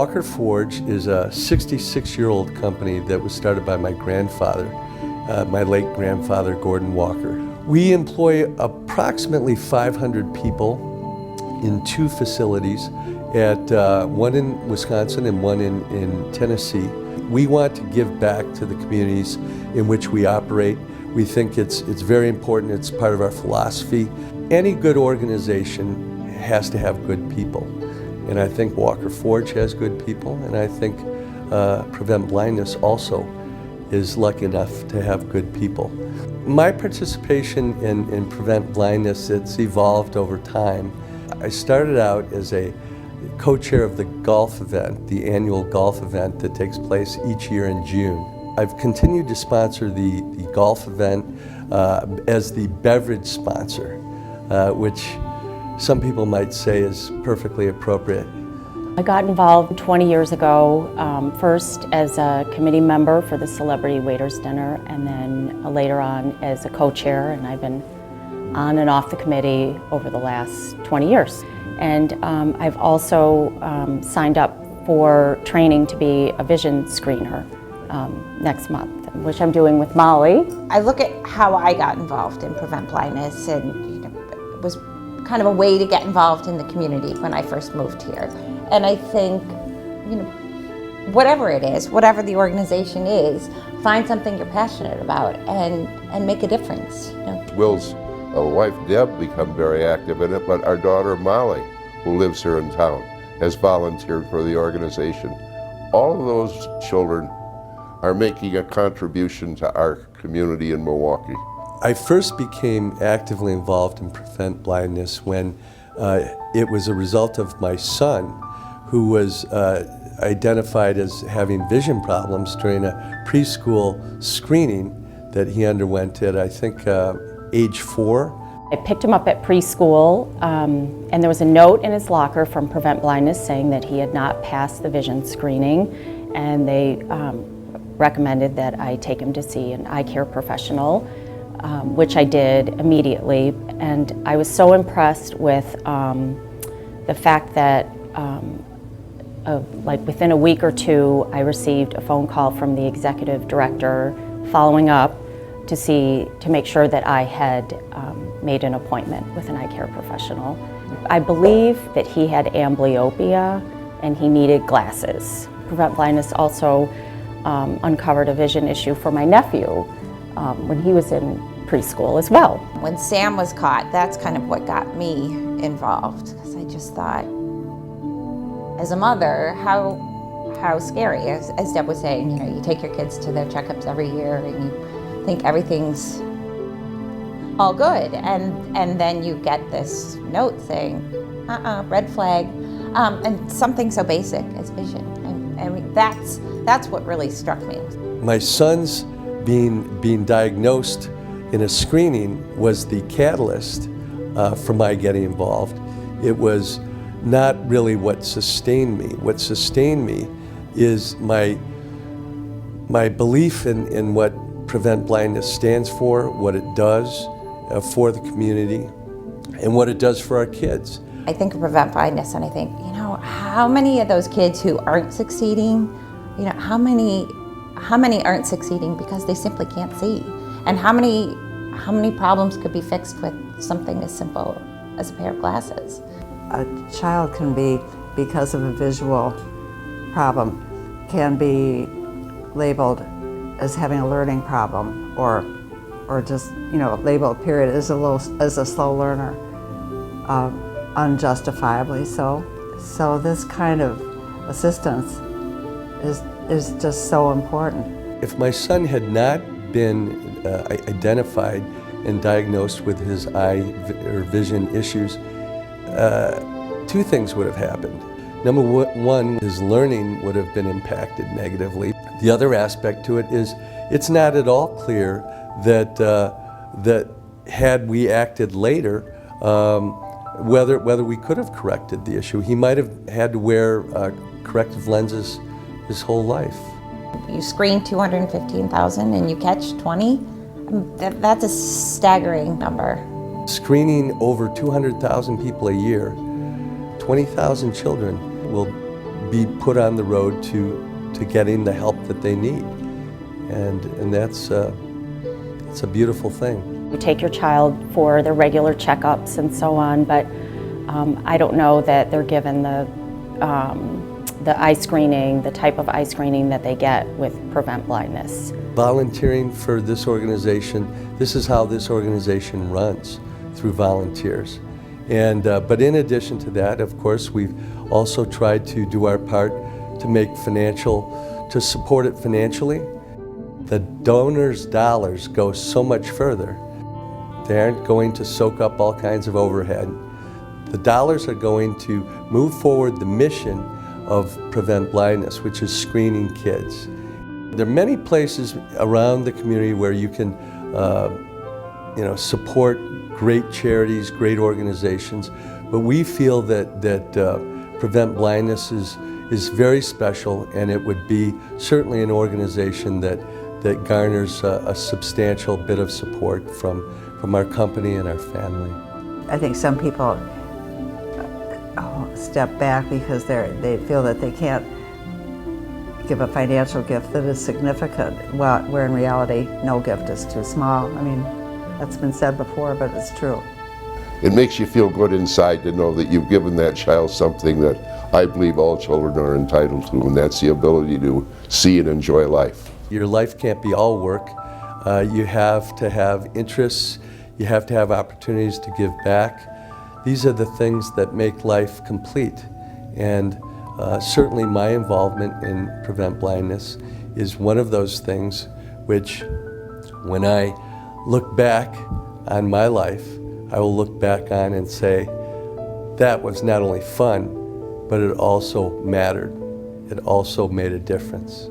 Walker Forge is a 66-year-old company that was started by my grandfather, my late grandfather, Gordon Walker. We employ approximately 500 people in 2 facilities, one in Wisconsin and one in Tennessee. We want to give back to the communities in which we operate. We think it's very important. It's part of our philosophy. Any good organization has to have good people. And I think Walker Forge has good people, and I think Prevent Blindness also is lucky enough to have good people. My participation in Prevent Blindness, it's evolved over time. I started out as a co-chair of the golf event, the annual golf event that takes place each year in June. I've continued to sponsor the golf event as the beverage sponsor, which some people might say is perfectly appropriate. I got involved 20 years ago, first as a committee member for the Celebrity Waiters Dinner, and then later on as a co-chair, and I've been on and off the committee over the last 20 years. And I've also signed up for training to be a vision screener next month, which I'm doing with Molly. I look at how I got involved in Prevent Blindness, and it was kind of a way to get involved in the community when I first moved here. And I think, whatever it is, whatever the organization is, find something you're passionate about and make a difference. Will's wife Deb become very active in it, but our daughter Molly, who lives here in town, has volunteered for the organization. All of those children are making a contribution to our community in Milwaukee. I first became actively involved in Prevent Blindness when it was a result of my son, who was identified as having vision problems during a preschool screening that he underwent at, I think, age 4. I picked him up at preschool, and there was a note in his locker from Prevent Blindness saying that he had not passed the vision screening, and they recommended that I take him to see an eye care professional, which I did immediately. And I was so impressed with the fact that like within a week or 2, I received a phone call from the executive director following up to make sure that I had made an appointment with an eye care professional. I believe that he had amblyopia and he needed glasses. Prevent Blindness also uncovered a vision issue for my nephew when he was in preschool as well. When Sam was caught, that's kind of what got me involved, because I just thought, as a mother, how scary, as Deb was saying, you take your kids to their checkups every year and you think everything's all good, and then you get this note saying, red flag, and something so basic as vision. And that's what really struck me. My son's being diagnosed in a screening was the catalyst for my getting involved. It was not really what sustained me. What sustained me is my belief in what Prevent Blindness stands for, what it does for the community, and what it does for our kids. I think of Prevent Blindness and I think, how many of those kids who aren't succeeding, how many aren't succeeding because they simply can't see? And how many problems could be fixed with something as simple as a pair of glasses? A child can be, because of a visual problem, can be labeled as having a learning problem, or just labeled period as a slow learner, unjustifiably so. So this kind of assistance is just so important. If my son had not been identified and diagnosed with his eye or vision issues, 2 things would have happened. Number one, his learning would have been impacted negatively. The other aspect to it is it's not at all clear that had we acted later, whether we could have corrected the issue. He might have had to wear corrective lenses his whole life. You screen 215,000 and you catch 20, that's a staggering number. Screening over 200,000 people a year, 20,000 children will be put on the road to getting the help that they need. And that's a beautiful thing. You take your child for their regular checkups and so on, but I don't know that they're given the eye screening, the type of eye screening that they get with Prevent Blindness. Volunteering for this organization, this is how this organization runs, through volunteers. And but in addition to that, of course, we've also tried to do our part to support it financially. The donors' dollars go so much further. They aren't going to soak up all kinds of overhead. The dollars are going to move forward the mission of Prevent Blindness, which is screening kids. There are many places around the community where you can support great charities, great organizations, but we feel that Prevent Blindness is very special, and it would be certainly an organization that garners a substantial bit of support from our company and our family. I think some people step back because they feel that they can't give a financial gift that is significant, where in reality, no gift is too small. I mean, that's been said before, but it's true. It makes you feel good inside to know that you've given that child something that I believe all children are entitled to, and that's the ability to see and enjoy life. Your life can't be all work. You have to have interests. You have to have opportunities to give back. These are the things that make life complete. And certainly my involvement in Prevent Blindness is one of those things which, when I look back on my life, I will look back on and say, that was not only fun, but it also mattered. It also made a difference.